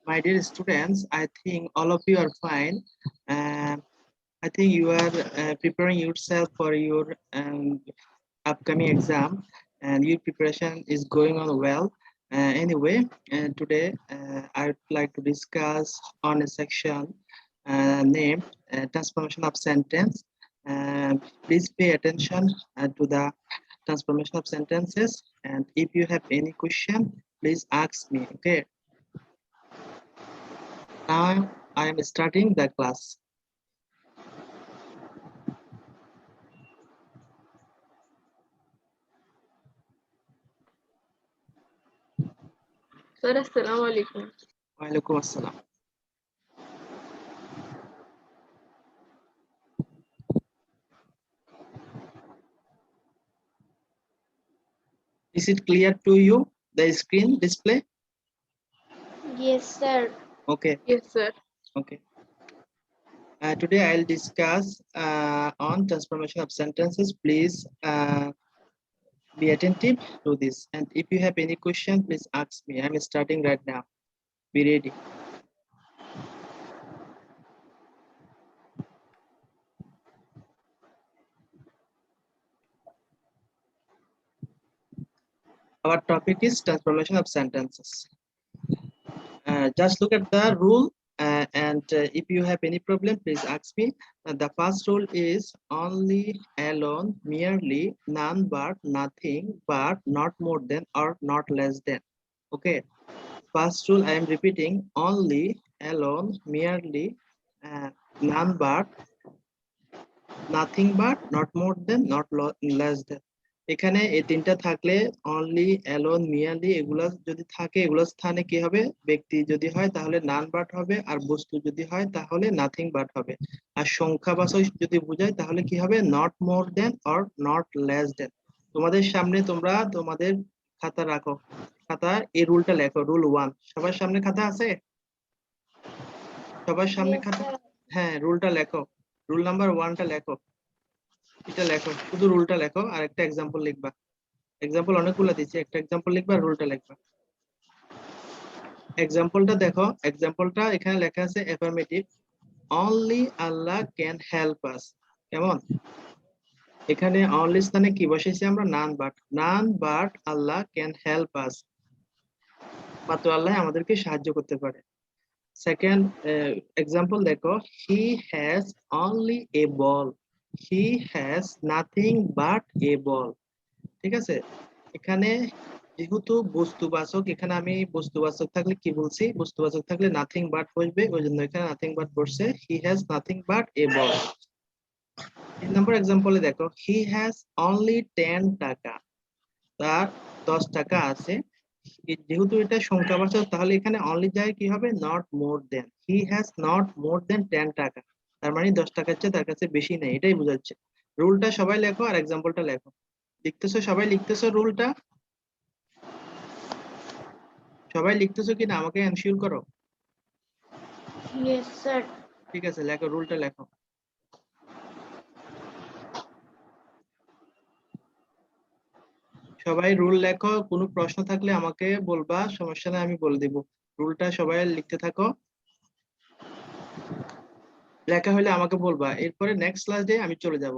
My dear students, I think all of you are fine. I think you are preparing yourself for your upcoming exam, and your preparation is going on well. Anyway, today I would like to discuss on a section named transformation of sentence. Please pay attention to the transformation of sentences, and if you have any question, please ask me. Okay. Now I am starting the class. Sir, assalamu alaikum. Walaikum assalam. Is it clear to you, the screen display? Yes, sir. Okay, Yes, sir. okay. Today I'll discuss on transformation of sentences. Please be attentive to this. And if you have any question, please ask me. I'm starting right now. Be ready. Our topic is transformation of sentences. Just look at the rule, and if you have any problem, please ask me. The first rule is only, alone, merely, none but, nothing but, not more than or not less than. Okay. First rule I am repeating: only, alone, merely, none but, nothing but, not more than, not less than. এখানে এই তিনটা থাকলে only, alone, merely এগুলো যদি থাকে, এগুলো স্থানে কি হবে? ব্যক্তি যদি হয় তাহলে নান বাট হবে, আর বস্তু যদি হয় তাহলে নাথিং বাট হবে। আর সংখ্যাবাচক যদি বোঝায় তাহলে কি হবে? Not more than or not less দেন। তোমাদের সামনে তোমরা তোমাদের খাতা রাখো, খাতা এই রুলটা লেখো, রুল 1। সবার সামনে খাতা আছে? সবার সামনে Yes, খাতা? sir. হ্যাঁ, রুলটা লেখো, রুল নাম্বার 1টা লেখো, এটা লেখো, শুধু রুলটা লেখো আর একটা এক্সাম্পল লিখবা। এক্সাম্পল অনেকগুলো দিচ্ছি, একটা এক্সাম্পল লিখবা, রুলটা লিখবা। এক্সাম্পলটা দেখো, এক্সাম্পলটা এখানে লেখা আছে affirmative, only Allah can help us. কেমন? এখানে অনলি স্থানে কি বসাইছি আমরা? None but. None but Allah can help us, মাত্র আল্লাহ আমাদেরকে সাহায্য করতে পারে। সেকেন্ড এক্সাম্পল দেখো, he has only a ball, he has nothing but a ball. ঠিক আছে, এখানে যেহেতু বস্তুবাচক, এখানে আমি বস্তুবাচক থাকলে কি বলছি? বস্তুবাচক থাকলে নাথিং বাট বসবে, ওই জন্য এখানে নাথিং বাট বসছে, হি হ্যাজ নাথিং বাট এ বল। 3 নম্বর এক্সাম্পলে দেখো, হি হ্যাজ অনলি 10 টাকা, তার 10 টাকা আছে। যেহেতু এটা সংখ্যাবাচক তাহলে এখানে অনলি যায় কি হবে? Not more than. He has not more than 10 টাকা, তার মানে 10 টাকার চেয়ে তার কাছে বেশি নেই, এটাই বোঝাচ্ছে। রুলটা সবাই লেখো আর এক্সাম্পলটা লেখো। লিখতেছো? সবাই লিখতেছো রুলটা? সবাই লিখতেছো কিনা আমাকে এনশিওর করো। Yes, sir. ঠিক আছে, লেখো, রুলটা লেখো। সবাই রুল লেখো, কোনো প্রশ্ন থাকলে আমাকে বলবা, সমস্যা নেই, আমি বলে দিব। রুলটা সবাই লিখতে থাকো, লেখা হলে আমাকে বলবা, এরপরে নেক্সট ক্লাসে আমি চলে যাব।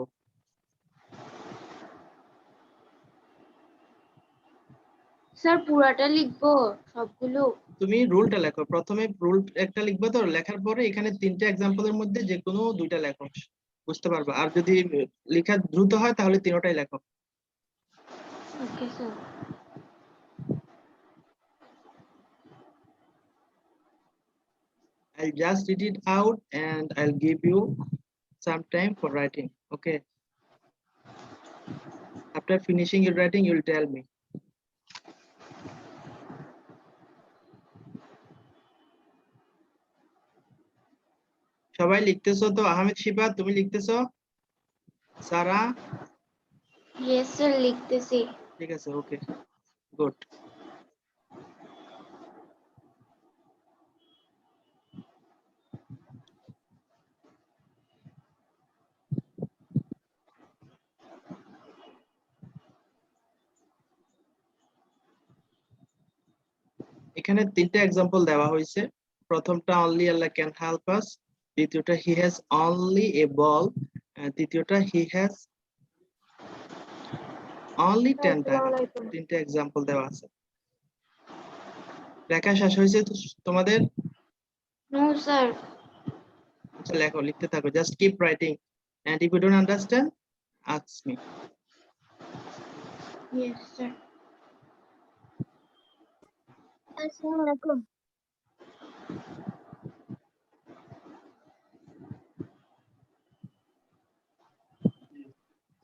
স্যার পুরাটা লিখবো সবগুলো? তুমি রুলটা লেখো, প্রথমে রুল একটা লিখবে, তো লেখার পরে এখানে 3টে এক্সাম্পলের মধ্যে যে কোনো 2টা লেখো, বুঝতে পারবা। আর যদি লেখা দ্রুত হয় তাহলে 3টাই লেখো। Okay sir. I'll just read it out and I'll give you some time for writing. Okay. After finishing your writing, you'll tell me. সবাই লিখতেছো তো? আহমেদ শিবা, তুমি লিখতেছো? সারা? ইয়েস স্যার, লিখতেছি। ঠিক আছে, ওকে, গুড। এখানে 3টে এক্সাম্পল দেওয়া হয়েছে, প্রথমটা only Allah can help us, দ্বিতীয়টা he has only a ball, তৃতীয়টা he has only 10 টাকা। তিনটা এক্সাম্পল দেওয়া আছে। লেখা শেষ হয়েছে তোমাদের? No sir. আচ্ছা লেখো, লিখতে থাকো, just keep writing, and if you don't understand ask me. Yes sir. আসসালামু আলাইকুম।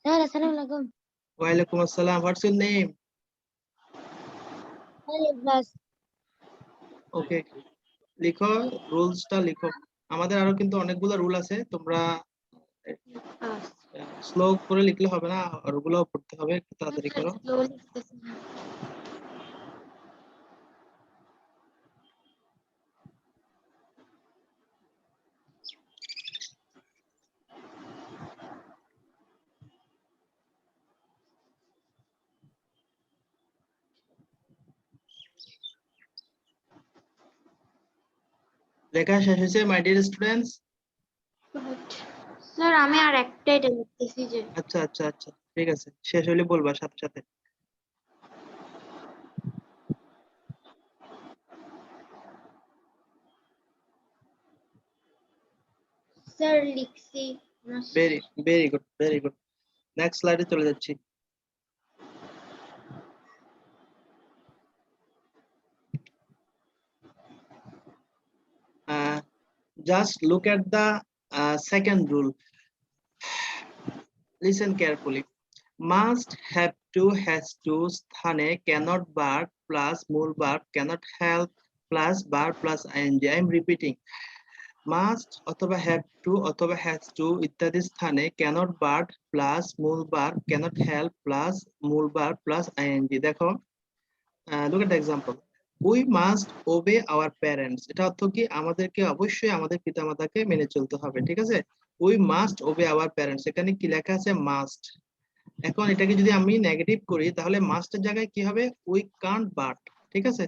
স্যার আসসালামু আলাইকুম। ওয়ালাইকুম আসসালাম, what's your name? Class okay, লিখো, রুলসটা লিখো। আমাদের আরো কিন্তু অনেকগুলো রুল আছে, তোমরা স্লো করে লিখলে হবে না, আর ওগুলো পড়তে হবে, একটু তাড়াতাড়ি করো। স্লো লিখতেছি। লেখা শেষ হয়েছে মাই ডিয়ার স্টুডেন্টস? স্যার আমি আর একটাই লিখতেছি যে। আচ্ছা আচ্ছা আচ্ছা, ঠিক আছে, শেষ হলে বলবা সাথে সাথে। স্যার লিখছি। Very very good, very good. Next স্লাইডে চলে যাচ্ছি। Just look at the second rule. Listen carefully. Must, have to, has to স্থানে cannot verb plus মূল verb cannot help plus verb plus ing. I am repeating. Must অথবা have to অথবা has to ইত্যাদি স্থানে cannot verb plus মূল verb cannot help plus মূল verb plus ing. দেখো, look at the example. We must obey our parents. এটা অর্থ কি? আমাদেরকে অবশ্যই আমাদের পিতামাতাকে মেনে চলতে হবে, ঠিক আছে? We must obey our parents, এখানে কি লেখা আছে? Must। এখন এটাকে যদি আমি নেগেটিভ করি তাহলে মাস্টের জায়গায় কি হবে? We can't but, ঠিক আছে?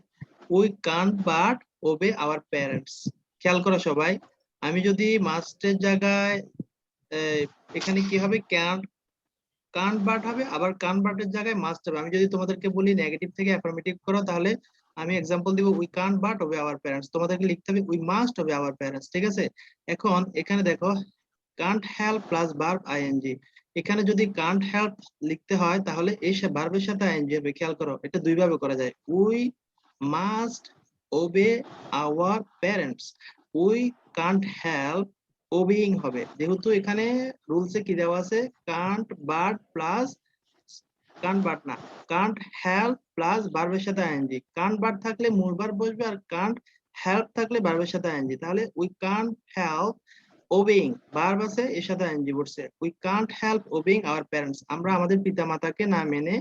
We can't but obey our parents। খেয়াল করো সবাই, আমি যদি মাস্টের জায়গায় এখানে কি হবে? can't but হবে, আবার can't but এর জায়গায় মাস্ট হবে। আমি যদি তোমাদেরকে বলি নেগেটিভ থেকে অ্যাফার্মেটিভ করো, তাহলে আমি এক্সাম্পল দিব we can't but obey our parents, তোমাদেরকে লিখতে হবে we must obey our parents, ঠিক আছে? এখন এখানে দেখো can't help plus verb ing, এখানে যদি can't help লিখতে হয় তাহলে এই ভার্বের সাথে ing হবে। খেয়াল করো, এটা দুই ভাবে করা যায়, we must obey our parents, we can't help obeying হবে, যেহেতু এখানে রুলসে কি দেওয়া আছে? can't but plus can't but না, can't help plus ভার্বের সাথে ing। can't but থাকলে মূল ভার্ব বসবে, আর can't help থাকলে ভার্বের সাথে ing। তাহলে we can't help obeying, verb আছে এর সাথে ing বসছে, we can't help obeying our parents, আমরা আমাদের পিতামাতাকে না মেনে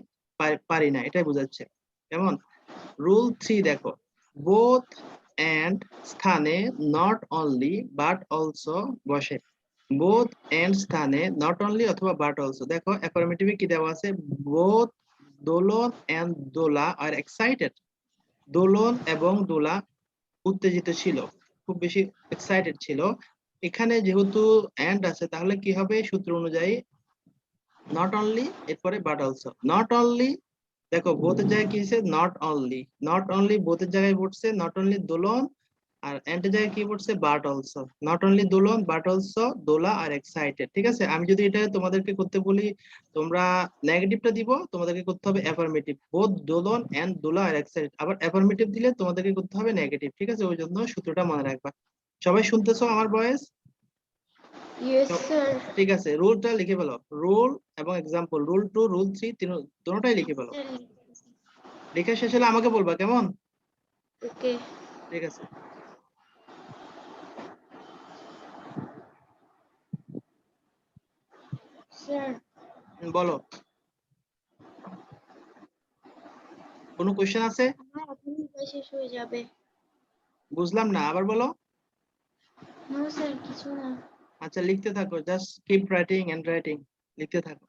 পারি না, এটাই বোঝাচ্ছে। কেমন? রুল 3 দেখো, both and স্থানে not only but also বসে। both and স্থানে not only অথবা but also। দেখো অ্যাফার্মেটিভে কি দেওয়া আছে? both Dolon and Dola are excited, দোলন এবং দোলা উত্তেজিত ছিল, খুব বেশি এক্সাইটেড ছিল। এখানে যেহেতু and আছে তাহলে কি হবে? সূত্র অনুযায়ী not only এরপরে but also। not only দেখো both এর জায়গায় কি হয়েছে? not only, not only both এর জায়গায় বসছে not only Dolon, R and এর জায়গায় কি বসছে? but also। not only Dolon but also Dola are excited, ঠিক আছে? আমি যদি এটা তোমাদেরকে করতে বলি, তোমরা নেগেটিভটা দিব, তোমাদেরকে করতে হবে affirmative, both Dolon and Dola are excited. আবার অ্যাফার্মেটিভ দিলে তোমাদেরকে করতে হবে নেগেটিভ, ঠিক আছে? ওই জন্য সূত্রটা মনে রাখবা। সবাই শুনতেছো আমার ভয়েস? Yes sir. ঠিক আছে, রুলটা লিখে ফেলো, রুল এবং এক্সাম্পল, রুল 2 রুল 3 দুটোটাই লিখে ফেলো। লেখা শেষ হলে আমাকে বলবা, কেমন? ওকে ঠিক আছে। স্যার। বলো, কোনো কোশ্চেন আছে? আমার এখনই শেষ হয়ে যাবে। বুঝলাম না, আবার বলো। নো স্যার কিছু না। আচ্ছা লিখতে থাকো, just keep writing and writing, লিখতে থাকো,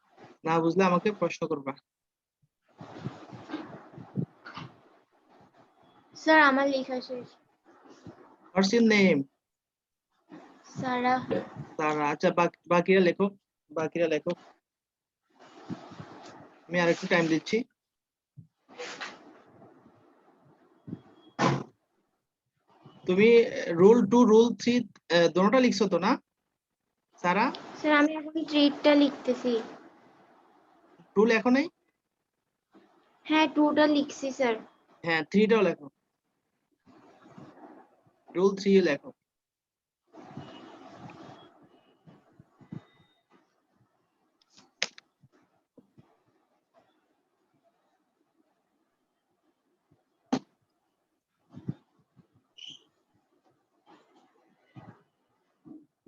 না বুঝলে আমাকে প্রশ্ন করবা। স্যার আমার লেখা শেষ। What's your name? Sarah. Sarah. আচ্ছা বাকিরা লেখো, বাকিরা লেখো। আমি আরেকটু টাইম দিচ্ছি। তুমি রুল 2 রুল 3 দুটোটা লিখছো তো না সারা? স্যার আমি এখন 3টা লিখতেছি। 2 লেখো নাই? হ্যাঁ 2টা লিখছি স্যার। হ্যাঁ 3টাও লেখো, রুল 3 লেখো।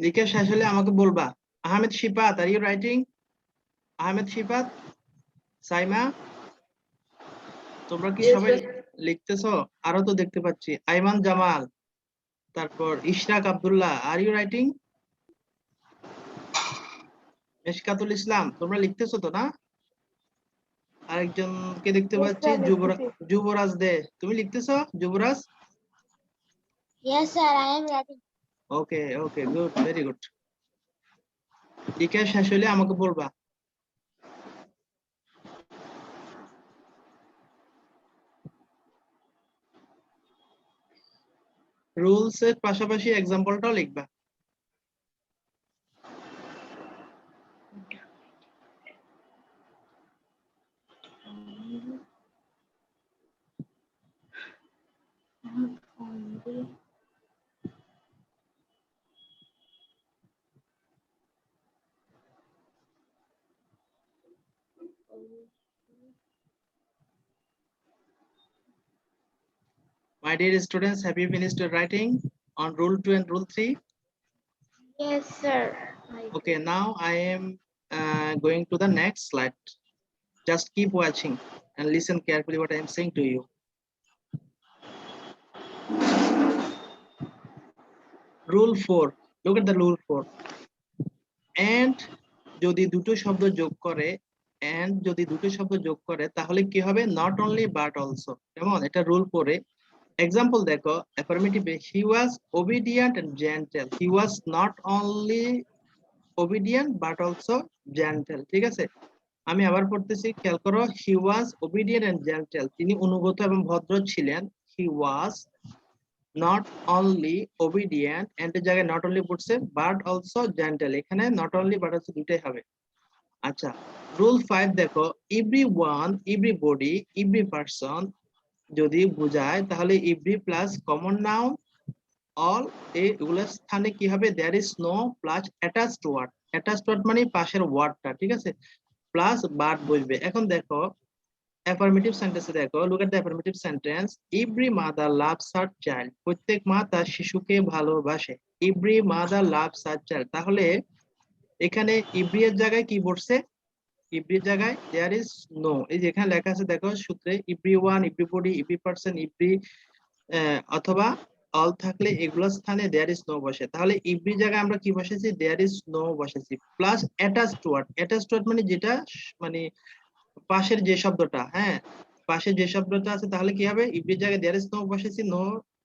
লিখে শেষ হলে আমাকে বলবা। Ahmed Shifat, are you writing? Ahmed Shifat, Saima, তোমরা কি সবাই লিখতেছো? আরো তো দেখতে পাচ্ছি আইমান জামাল, তারপর Ishraq Abdullah, are you writing? Meshkatul Islam, তোমরা লিখতেছো তো না? আরেকজনকে দেখতে পাচ্ছি যুবরাজ দে, তুমি লিখতেছো যুবরাজ? Yes, sir. I am writing. Okay okay, good, very good. লিখে শেষ হলে আমাকে বলবা। রুলস এর পাশাপাশি এক্সাম্পলটাও লিখবা। My dear students, have you finished your writing on rule 2 and rule 3? Yes sir. Okay, now I am going to the next slide. Just keep watching and listen carefully what I am saying to you. Rule 4. Look at the rule 4. And যদি দুটো শব্দ যোগ করে, and যদি দুটো শব্দ যোগ করে তাহলে কি হবে? Not only but also. কেমন? এটা রুল 4 এ এক্সাম্পল দেখো। Affirmative, he was obedient and gentle. He was not only obedient but also gentle. ঠিক আছে, আমি আবার পড়তেছি, খেয়াল করো। he was obedient and gentle, তিনি অনুগত এবং ভদ্র ছিলেন। he was not only obedient, and এর জায়গায় not only পড়ছে but also gentle, এখানে not only but also দুটাই হবে। আচ্ছা, রুল 5 দেখো, everyone, everybody, every person যদি বোঝায় তাহলে every plus common noun all, এগুলোর স্থানে কি হবে? there is no plus attached word, attached word মানে পাশের ওয়ার্ডটা, ঠিক আছে, প্লাস বাট বসবে। এখন দেখো অ্যাফার্মেটিভ সেন্টেন্সে দেখো, look at the affirmative sentence. every mother loves her child, প্রত্যেক মা তার শিশুকে ভালোবাসে। every mother loves her child, তাহলে এখানে every এর জায়গায় কি বসছে? every এর জায়গায় there is no, এই যে এখানে লেখা আছে দেখো সূত্রে, everyone, everybody, every person, every অথবা অল থাকলে এগুলোর স্থানে there is no বসে। তাহলে every জায়গায় আমরা কি বসেছি? there is no বসেছি, plus attached word, attached word মানে যেটা মানে পাশের যে শব্দটা, হ্যাঁ পাশে যে শব্দটা আছে, তাহলে কি হবে? every জায়গায় there is no বসেছি, no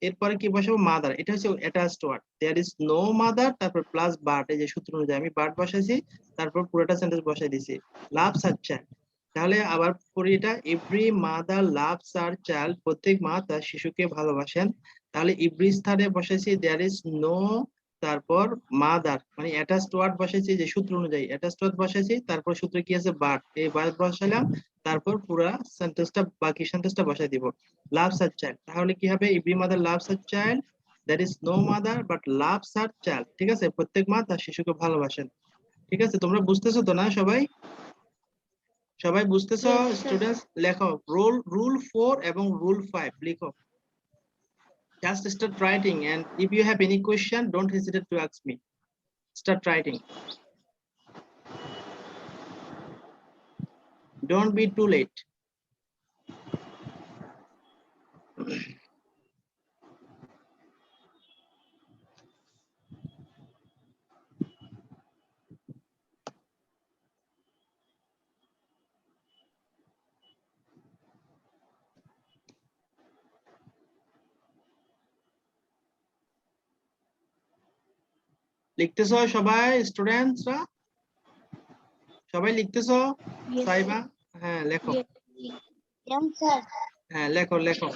এরপরে কি বসাবো? মাদার, এটা হচ্ছে attached word, there is no mother, তারপর প্লাস বাট, এই যে সূত্র অনুযায়ী আমি বাট বসাইছি, তারপর পুরোটা সেন্টেন্স বসাই দিছি, লাভস হার চাইল্ড। তাহলে আবার পড়ি এটা, every mother loves her child, প্রত্যেক মা তার শিশুকে ভালোবাসেন। তাহলে এভরি স্থানে বসাইছি there is no, তারপর মাদার মানে অ্যাটাচড ওয়ার্ড বসাইছি যে সূত্র অনুযায়ী, অ্যাটাচড ওয়ার্ড বসাইছি, তারপর সূত্রে কি আছে? বাট, এই বাট বসাইলাম, তারপর পুরো সেন্টেন্সটা, বাকি সেন্টেন্সটা বসাই দিব, লাভস হার চাইল্ড। তাহলে কি হবে? Every mother loves her child, there is no mother but loves her child, ঠিক আছে, প্রত্যেক মা তার শিশুকে ভালোবাসেন। ঠিক আছে, তোমরা বুঝতেছো তো না সবাই? সবাই বুঝতেছো? Yes, sir. স্টুডেন্টস লেখো রুল 4 এবং রুল 5 লিখো। Just start writing, and if you have any question, don't hesitate to ask me. Start writing. Don't be too late. লিখতেছো সবাই স্টুডেন্টসরা? সবাই লিখতেছো? Yes, সাইবা, হ্যাঁ লেখো। yes. Yes, sir. হ্যাঁ লেখো লেখো।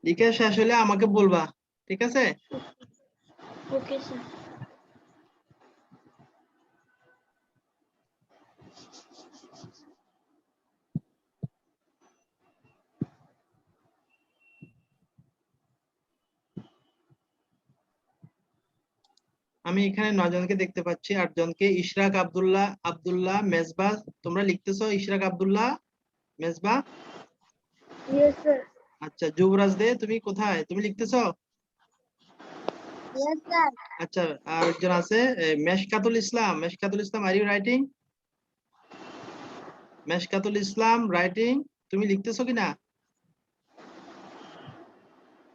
লিখে শেষ হলে আমাকে বলবা, ঠিক আছে? Okay, sir. আমি এখানে 9 জনকে দেখতে পাচ্ছি, 8 জনকে। ইশরাক আব্দুল্লাহ, আব্দুল্লাহ, মেজবা, তোমরা লিখতেছো? ইশরাক আব্দুল্লাহ, মেজবা। Yes, sir. আচ্ছা যুবরাজ দে, তুমি কোথায়? তুমি লিখতেছো? Yes, sir. আচ্ছা আর একজন আছে Meshkatul Islam. Meshkatul Islam, are you writing? Meshkatul Islam writing? তুমি লিখতেছো কিনা?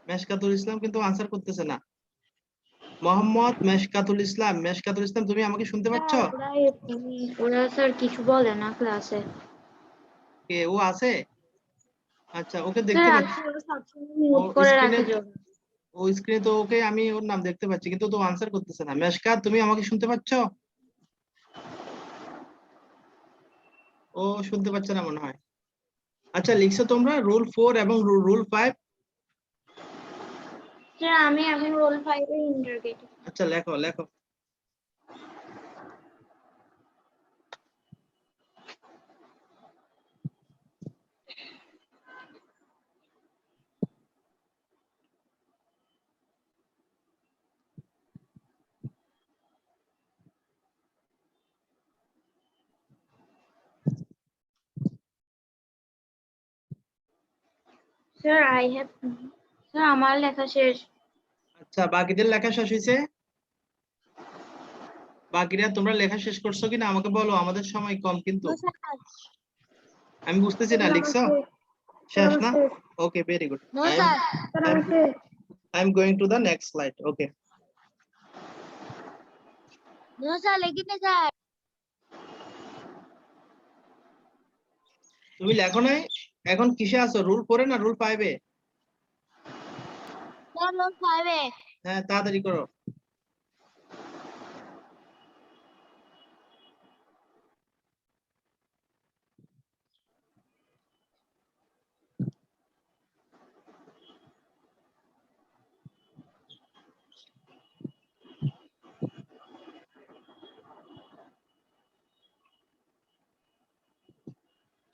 মেশকাতুল ইসলাম কিন্তু আনসার করতেছে না। মোহাম্মদ মেশকাতুল ইসলাম, মেশকাতুল ইসলাম তুমি আমাকে শুনতে পাচ্ছ? ওরা স্যার কিছু বলে না ক্লাসে। কে ও আছে? আচ্ছা ওকে স্যার দেখতে আছে, পাচ্ছি। ওরা সবসময় ও মিউট করে স্ক্রিনে, রাখে জন্য। ও স্ক্রিনে তো ওকে আমি ওর নাম দেখতে পাচ্ছি কিন্তু তো আনসার করতেছে না। মেশকাত তুমি আমাকে শুনতে পাচ্ছ? ও শুনতে পাচ্ছে না মনে হয়। আচ্ছা লিখছো তোমরা রুল 4 এবং রুল 5? স্যার আমি এখন রোল 5 এর ইন্টারগেটিভ। আচ্ছা লেখো লেখো। স্যার স্যার আমার লেখা শেষ। আচ্ছা বাকিদের লেখা শেষ হয়েছে? বাকিরা তোমরা লেখা শেষ করছো কিনা আমাকে বলো, আমাদের সময় কম কিন্তু। No, sir. আমি বুঝতেছি না, লিখছো? শেষ না? Okay very good. No, sir. I am going to the next slide. Okay No, sir. लेकिन नहीं, sir. তুমি লেখো নাই? এখন কিসে আছো? রুল 4 না রুল 5 এ? Sir, roll 5 है. হ্যাঁ তাড়াতাড়ি করো।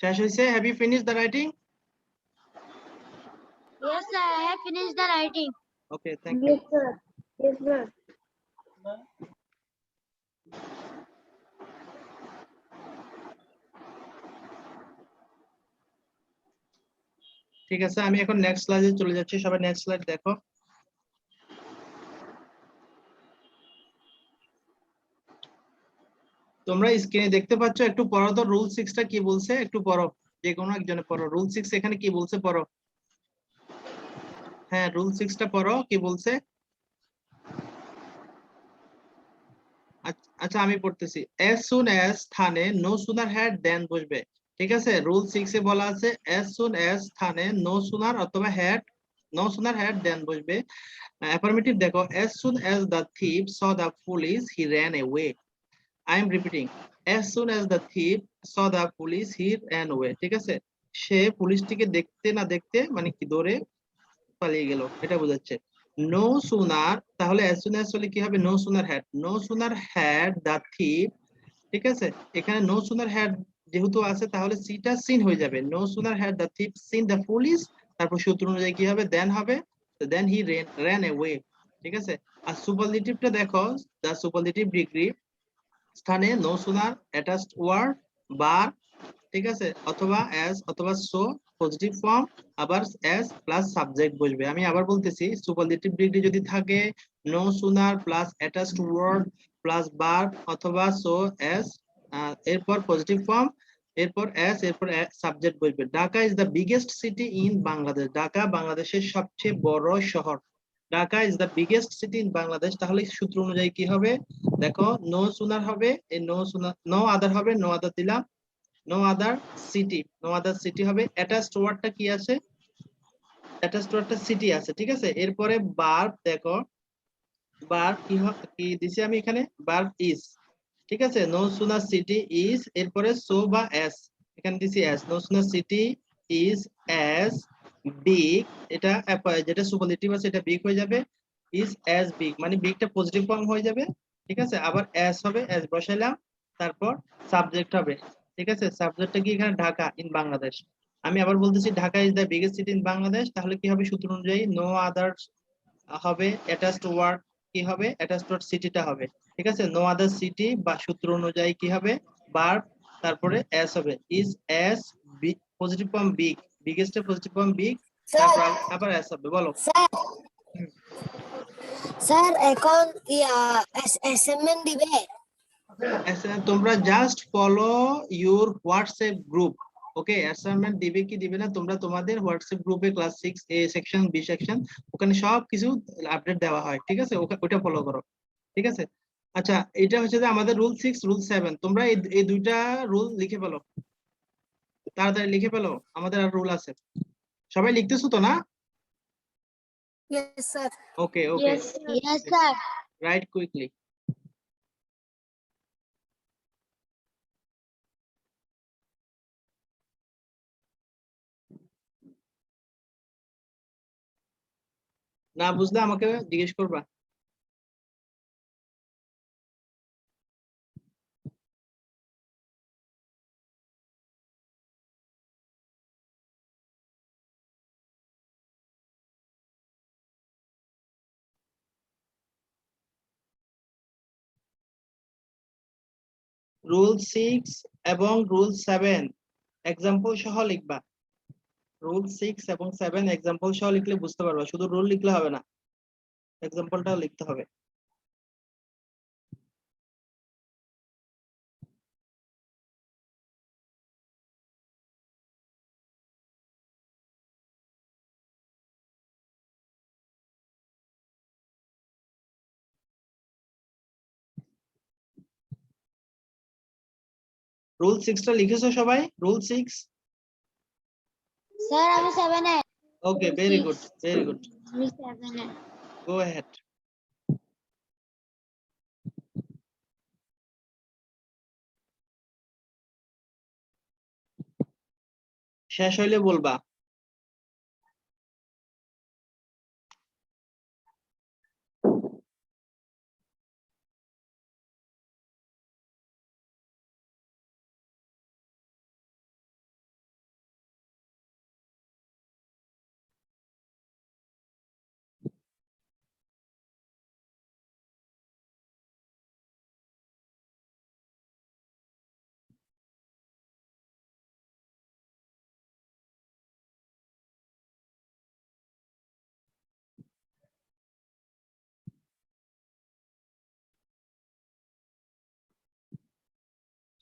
শেষ হয়েছে? Have you finished the writing? Yes, sir. I have finished the writing. Okay thank you. Sir. Yes, sir. ঠিক আছে আমি এখন নেক্সট স্লাইডে চলে যাচ্ছি, সবাই নেক্সট স্লাইড দেখো। তোমরা স্ক্রিনে দেখতে পাচ্ছ, একটু পড়ো তো রুল 6 টা কি বলছে, একটু পড়ো, যে কোনো একজনে পড়ো। রুল 6 এখানে কি বলছে পড়ো। হ্যাঁ রুল 6 টা পড়ো কি বলছে। আচ্ছা আমি পড়তেছি। as soon as স্থানে no sooner had than বসবে, ঠিক আছে? রুল 6 এ বলা আছে as soon as স্থানে no sooner অথবা had than বসবে। অ্যাফার্মেটিভ দেখো, as soon as the thief saw the police he ran away. I am repeating, as soon as the thief saw the police he ran away. ঠিক আছে, সে পুলিশটিকে দেখতে না দেখতে মানে কি দৌড়ে পালিয়ে গেল, এটা বোঝাচ্ছে। নো সুনার, তাহলে as soon as হলে কি হবে? No sooner had, no sooner had the thief, ঠিক আছে? এখানে নো সুনার হ্যাড যেহেতু আছে তাহলে সিটা সিন হয়ে যাবে। No sooner had the thief seen the police, তারপর সূত্র অনুযায়ী কি হবে? দেন হবে, দেন হি ran away, ঠিক আছে? আর সুপারলেটিভটা দেখো, দ্য সুপারলেটিভ ডিগ্রি স্থানে নো সুনার অ্যাটাচড ওয়ার্ড বার, ঠিক আছে? অথবা as অথবা so পজিটিভ ফর্ম, আবার as প্লাস সাবজেক্ট বসবে। আমি আবার বলতেছি, সুপারলেটিভ ডিগ্রি যদি থাকে no sooner plus attached word plus বার অথবা so as, এরপর পজিটিভ ফর্ম, এরপর এস, এরপর সাবজেক্ট বলবে। Dhaka is the biggest city in Bangladesh. Dhaka বাংলাদেশের সবচেয়ে বড় শহর। Dhaka is the biggest city in Bangladesh. তাহলে সূত্র অনুযায়ী কি হবে? দেখো, নো সুনার হবে, এই নো সুনার, নো আদার হবে, নো আদার দিলাম, no other city, no other city হবে। অ্যাটাচড ওয়ার্ডটা কি আছে? অ্যাটাচড ওয়ার্ডটা সিটি আছে, ঠিক আছে। এরপরে ভার্ব দেখো, ভার্ব কি দিছি আমি এখানে? ভার্ব ইজ, ঠিক আছে। নো সুনার সিটি ইজ, এরপরে সো বা এস, এখানে দিছি as. No sooner city is as big, এটা যেটা সুপারলেটিভ আছে এটা বিগ হয়ে যাবে। ইজ এস বিগ মানে বিগটা পজিটিভ ফর্ম হয়ে যাবে, ঠিক আছে। আবার এস হবে, এস বসাইলাম, তারপর সাবজেক্ট হবে, ঠিক আছে। সাবজেক্টটা কি এখানে? ঢাকা ইন বাংলাদেশ। আমি আবার বলতেছি Dhaka is the biggest city in Bangladesh. তাহলে কি হবে সূত্র অনুযায়ী? নো আদার হবে, অ্যাটাচড ওয়ার্ড কি হবে? অ্যাটাচড ওয়ার্ড সিটিটা হবে, ঠিক আছে। নো আদার সিটি বা সূত্র অনুযায়ী কি হবে? ভার্ব, তারপরে এস হবে, is as big, positive form big, biggest এর পজিটিভ ফর্ম বিগ, তারপর আবার এস হবে। বলো। স্যার হুম। স্যার এখন অ্যাসাইনমেন্ট দিবে? তোমরা just follow your WhatsApp group, okay. Assignment দিবে কি দিবে না তোমরা তোমাদের হোয়াটসঅ্যাপ গ্রুপে ক্লাস 6 এ সেকশন, বি সেকশন, ওখানে সব কিছু আপডেট দেওয়া হয়, ঠিক আছে। ওটা ফলো করো, ঠিক আছে। আচ্ছা, এটা হচ্ছে যে আমাদের রুল 6, রুল 7। তোমরা এই দুইটা রুল লিখে ফেলো, তাড়াতাড়ি লিখে ফেলো, আমাদের আর রুল আছে। সবাই লিখতেছো তো না? Yes sir. Okay okay, Yes, sir. Yes, sir. Right quickly. না বুঝলে আমাকে জিজ্ঞেস করবা। রুল 6 এবং রুল 7 এক্সাম্পল সহ লিখবা। রুল 6 এবং 7 এক্সাম্পল সহ লিখলে বুঝতে পারবা, শুধু রুল লিখলে হবে না, এক্সাম্পলটাও লিখতে হবে। রুল 6টা লিখেছো সবাই? রুল 6, Sir, আমি 7 এ। ওকে, Rule very 6. Good, very good, আমি 7 এ। Go ahead. শেষ হইলে বলবা।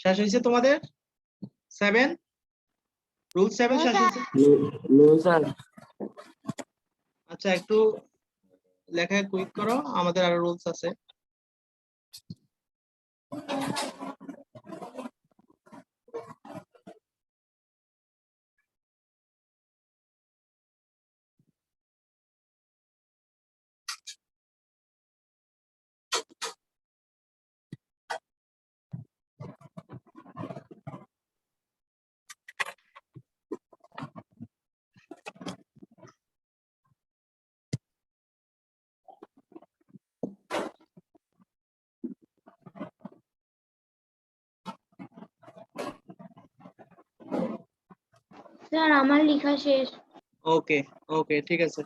শেষ হয়েছে তোমাদের 7? রুল 7 No, শেষ sir. হয়েছে? No sir. আচ্ছা, একটু লেখা কুইক করো, আমাদের আরো রুলস আছে। স্যার আমার লেখা শেষ। ওকে ওকে, ঠিক আছে।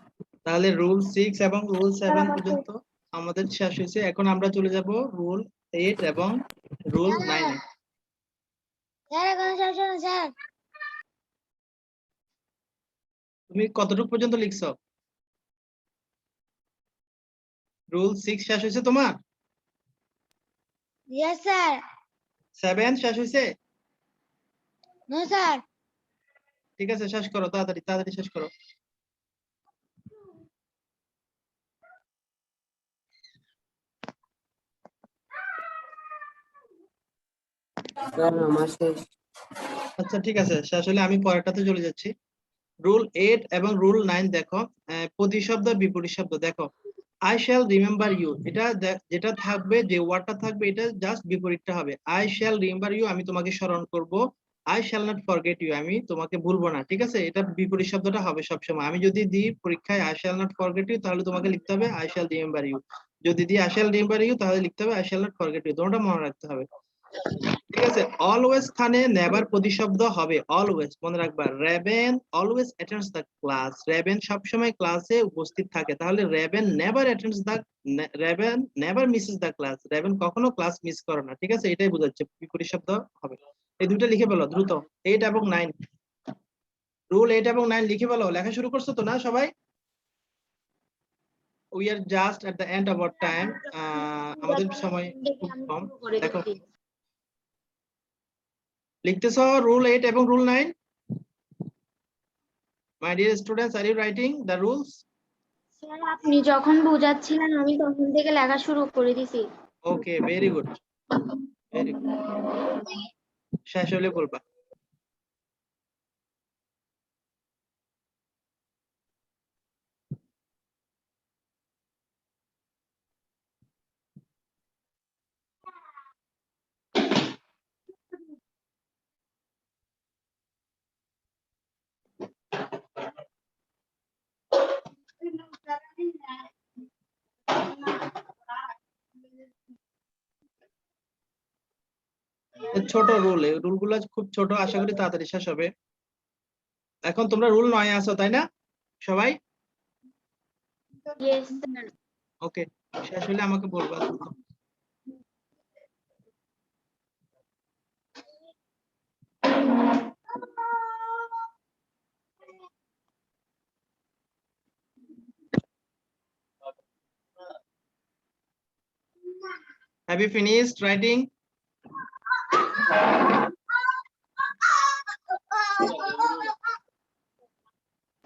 তাহলে রুল 6 এবং রুল 7 পর্যন্ত আমাদের শেষ হয়েছে। এখন আমরা চলে যাব রুল 8 এবং রুল 9 এ। স্যার এখন শেষ হলো, স্যার। তুমি কতটুকু পর্যন্ত লিখছো? রুল 6 শেষ হয়েছে তোমার? Yes, sir. 7 শেষ হয়েছে? No sir. ঠিক আছে, শেষ করো তাড়াতাড়ি, তাড়াতাড়ি শেষ করো। স্যার আমার শেষ। আচ্ছা ঠিক আছে, শেষ হলে আমি পরেরটাতে চলে যাচ্ছি। রুল 8 এবং রুল 9 দেখো, প্রতিশব্দ বিপরীত শব্দ দেখো। আই শ্যাল রিমেম্বার ইউ, এটা যেটা থাকবে, যে ওয়ার্ডটা থাকবে, এটা জাস্ট বিপরীতটা হবে। আই শ্যাল রিমেম্বার ইউ, আমি তোমাকে স্মরণ করব। I shall not forget you, আমি তোমাকে ভুলবো না। ঠিক আছে, এটা বিপরীত শব্দটা হবে সবসময়। আমি যদি দিই পরীক্ষায় I shall not forget you, তাহলে তোমাকে লিখতে হবে আই শ্যাল রিমেম্বার ইউ। যদি দিই আই শ্যাল রিমেম্বার ইউ, তাহলে লিখতে হবে I shall not forget you. তোমাটা মনে রাখতে হবে। ঠিক আছে, অলওয়েজ স্থানে নেভার প্রতিশব্দ হবে অলওয়েজ, মনে রাখবা। Ray-Ban always attends the class, Ray-Ban সবসময় ক্লাসে উপস্থিত থাকে। তাহলে Ray-Ban never attends the, Ray-Ban never Mrs the class, Ray-Ban কখনো ক্লাস মিস করে না। ঠিক আছে, এটাই বোঝাচ্ছে, বিপরীত শব্দ হবে। এই দুটো লিখে ফেলো দ্রুত, 8 এবং 9। রুল 8 এবং 9 লিখে ফেলো। লেখা শুরু করছো তো না সবাই? We are just at the end of our time, আমাদের সময় খুব আমি কম। শুরু করে দেখো দিচ্ছি। লিখতেছো রুল 8 এবং rule 9? My dear students, are you writing the rules? Sir আপনি যখন বোঝাচ্ছিলেন আমি তখন থেকে লেখা শুরু করে দিছি। Okay, very good. Very good. শেষ হলে বলবা। ছোট রুল, এই রুলগুলো খুব ছোট, আশা করি তাড়াতাড়ি শেষ হবে। এখন তোমরা রুল 9 আছো তাই না সবাই? Yes sir. ওকে, শেষ হলে আমাকে বলবা। Have you finished writing?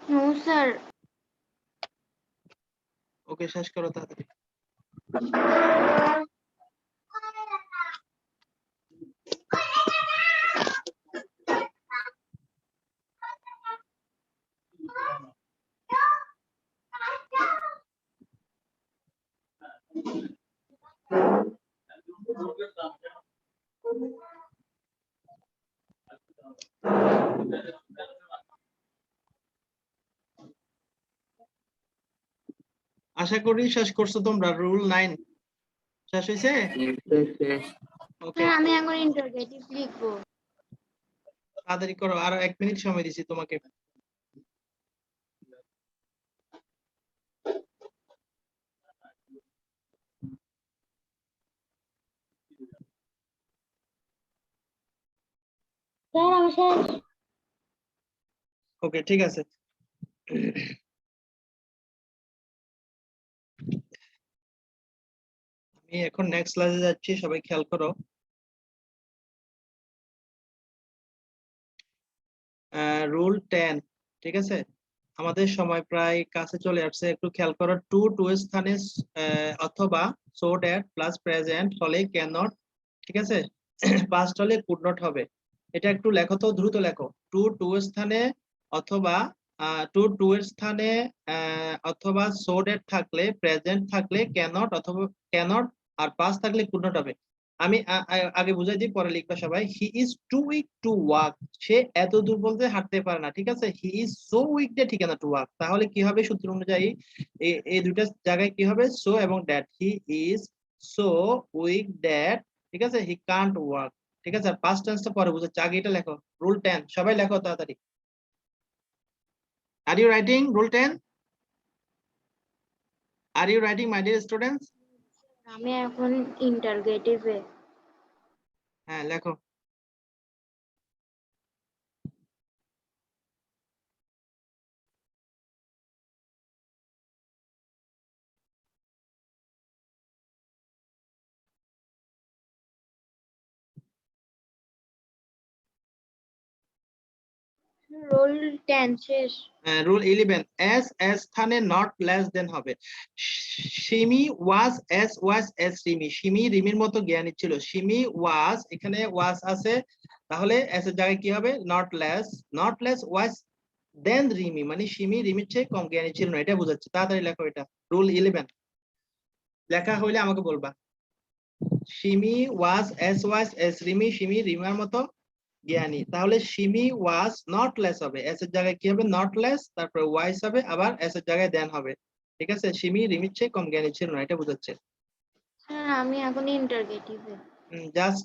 No sir. Okay, শেষ করো তাড়াতাড়ি। আশা করি শেষ করছো তোমরা। রুল 9 শেষ হয়েছে? ওকে, স্যার আমি এখন ইন্টারগেটিভ লিখবো। তাড়াতাড়ি করো, আরো 1 মিনিট সময় দিছি তোমাকে। স্যার আমি শেষ। ওকে, ঠিক আছে। আমি এখন নেক্সট ক্লাসে যাচ্ছি, সবাই খেয়াল করো। রুল 10, ঠিক আছে, আমাদের সময় প্রায় কাছে চলে আসছে, একটু খেয়াল করো। টু টু এর স্থানে অথবা সো দ্যাট প্লাস প্রেজেন্ট হলে ক্যান নট, ঠিক আছে, পাস্ট হলে কুড নট হবে। এটা একটু লেখো তো, দ্রুত লেখো। টু টু এর স্থানে অথবা টু এর স্থানে অথবা সো দ্যাট থাকলে, প্রেজেন্ট থাকলে ক্যান নট, অথবা ক্যান নট, আর পাস্ট থাকলে কুড নট হবে। আমি আগে বুঝাই দিই, পরে লিখবা সবাই। He is too weak to walk, সে এত দুর্বল যে হাঁটতে পারে না। ঠিক আছে, he is so weak that he cannot walk, তাহলে কি হবে সূত্র অনুযায়ী এই দুইটা জায়গায় কি হবে, সো এবং that. He is so weak that, ঠিক আছে, হি কান্ট ওয়াক। ঠিক আছে, পাস্ট টেন্সটা পরে বুঝাচ্ছি, আগে এটা লেখো। রুল 10 সবাই লেখো তাড়াতাড়ি। Are you writing rule 10? Are you writing my dear students? আমি এখন ইন্টারগেটিভে। হ্যাঁ লেখো। রোল 10 শেষ। রুল 11 as স্থানে নট লেস দেন হবে। সিমি ওয়াজ as সিমি, সিমি রিমির মতো জ্ঞানী ছিল। সিমি ওয়াজ, এখানে ওয়াজ আছে, তাহলে as এর জায়গায় কি হবে? নট লেস ওয়াজ দেন রিমি, মানে সিমি রিমির চেয়ে কম জ্ঞানী ছিল না, এটা বোঝাচ্ছে। তাড়াতাড়ি লেখো এটা। রুল 11 লেখা হইলে আমাকে বলবা। সিমি ওয়াজ as রিমি, সিমি রিমার মতো জ্ঞানী। তাহলে সিমি ওয়াজ নট লেস হবে, এস এর জায়গায় কি হবে? নট লেস, তারপর ওয়াইস হবে, আবার এস এর জায়গায় দেন হবে। ঠিক আছে, সিমি রিমির চেয়ে কম জ্ঞানী ছিল না, এটা বোঝাচ্ছে। স্যার আমি এখন ইন্টারগেটিভে। Just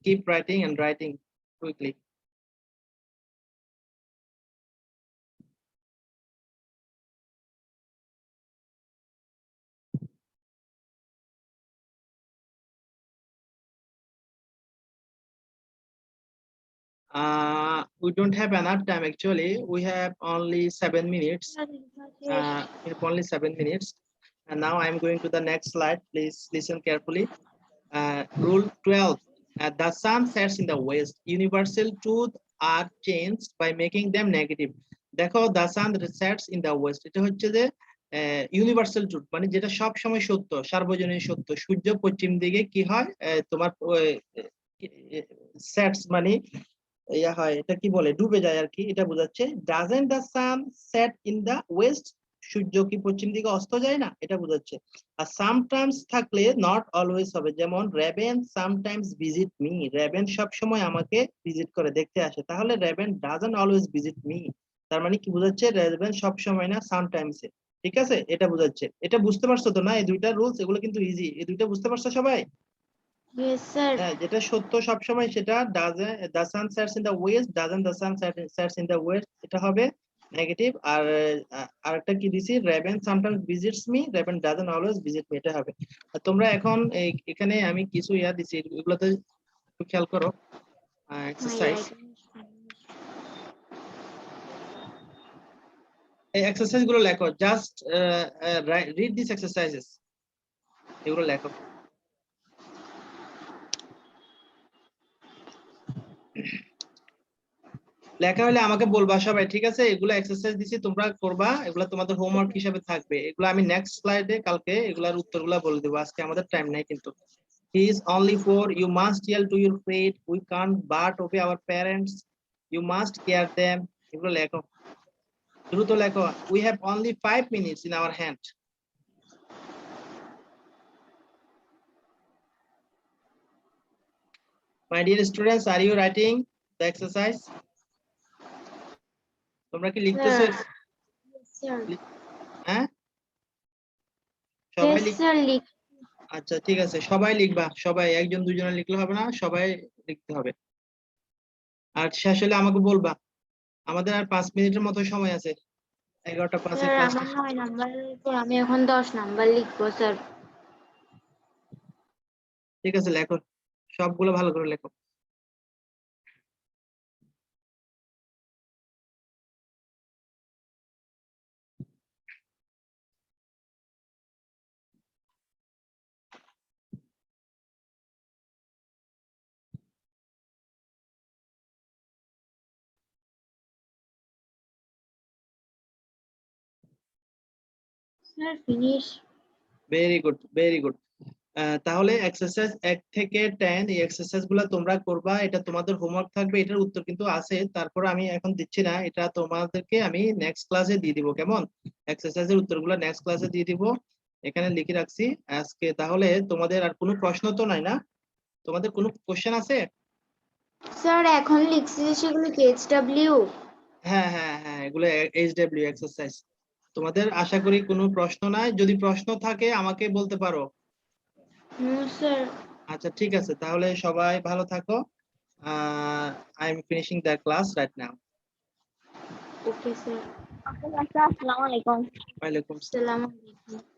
keep writing and writing quickly. We don't have enough time actually. We have only 7 minutes. We have only 7 minutes. And now I'm going to the next slide. Please listen carefully. Rule 12. The sun sets in the west. Universal truth are changed by making them negative. দেখো, the sun sets in the west, এটা হচ্ছে যে universal truth, মানে যেটা সব সময় সত্য, সার্বজনীন সত্য। সূর্য পশ্চিম দিকে কি হয়? তোমার সেটস মানে ইয়া হয়, এটা কি বলে? ডুবে যায় আর কি, এটা বোঝাচ্ছে। Doesn't the sun set in the west? সূর্য কি পশ্চিম দিকে অস্ত যায় না, এটা বোঝাচ্ছে। আর সামটাইমস থাকলে নট অলওয়েজ হবে, যেমন Reben sometimes visit me, Reben সব সময় আমাকে ভিজিট করে, দেখতে আসে। তাহলে Reben doesn't always visit me, তার মানে কি বোঝাচ্ছে? রেবেন সব সময় না, সামটাইমস। ঠিক আছে, এটা বোঝাচ্ছে। এটা বুঝতে পারছো তো না? এই দুইটা রুলস, এগুলো কিন্তু ইজি। এই দুইটা বুঝতে পারছো সবাই? Yes sir. হ্যাঁ, যেটা সত্য সব সময় সেটা the sun sets in the west, doesn't the sun sets in the west, এটা হবে নেগেটিভ। আর আরেকটা কি দিছি? Raven sometimes visits me, Raven doesn't always visit me, এটা হবে। আর তোমরা এখন এখানে আমি কিছু ইয়া দিছি, এগুলোতে একটু খেয়াল করো। এক্সারসাইজ, এই এক্সারসাইজ গুলো লেখো। জাস্ট রিড দিস এক্সারসাইজেস, এগুলো লেখো। লেখা হলে আমাকে বলবা সবাই, ঠিক আছে? এগুলো এক্সারসাইজ দিছি, তোমরা করবা, এগুলো তোমাদের হোমওয়ার্ক হিসেবে থাকবে। এগুলো আমি নেক্সট স্লাইডে কালকে এগুলার উত্তরগুলো বলে দেবো, আজকে আমাদের টাইম নাই কিন্তু। He is only 4, you must yell to your fate, we can't but obey our parents, you must care them, এগুলো লেখো, দ্রুত লেখো। We have only 5 minutes in our hand. My dear students, are you writing the exercise? তোমরা কি লিখতেছো? Sir হ্যাঁ, সবাই লিখ। Sir লিখ। আচ্ছা ঠিক আছে, সবাই লিখবা, সবাই, একজন দুজনে লিখলে হবে না, সবাই লিখতে হবে। আর শেষ হলে আমাকে বলবা। আমাদের আর 5 মিনিটের মতো সময় আছে, 11টা 5 স্যার ক্লাস। আমার 9 নাম্বারের উপর আমি এখন 10 নাম্বার লিখবো স্যার। ঠিক আছে, লেখো, সবগুলো ভালো করে লেখো। Sir finish. Very good, very good. তাহলে এক্সারসাইজ 1 থেকে 10, এই এক্সারসাইজ গুলো তোমরা করবা, এটা তোমাদের হোমওয়ার্ক থাকবে। এটার উত্তর কিন্তু আছে, তারপর আমি এখন দিচ্ছি না, এটা তোমাদেরকে আমি নেক্সট ক্লাসে দিয়ে দিব, কেমন? এক্সারসাইজের উত্তরগুলো নেক্সট ক্লাসে দিয়ে দিব, এখানে লিখে রাখছি আজকে। তাহলে তোমাদের আর কোনো প্রশ্ন তো নাই না? তোমাদের কোনো কোশ্চেন আছে? স্যার এখন লিখছি যে সেগুলো কি এইচডব্লিউ? হ্যাঁ হ্যাঁ হ্যাঁ, এগুলো এইচডব্লিউ এক্সারসাইজ। তোমাদের আশা করি কোনো প্রশ্ন নাই, যদি প্রশ্ন থাকে আমাকে বলতে পারো। স্যার। আচ্ছা ঠিক আছে, তাহলে সবাই ভালো থাকো। I am finishing the class right now. Okay sir. আসসালামু আলাইকুম। ওয়ালাইকুম আসসালাম। আসসালামু আলাইকুম।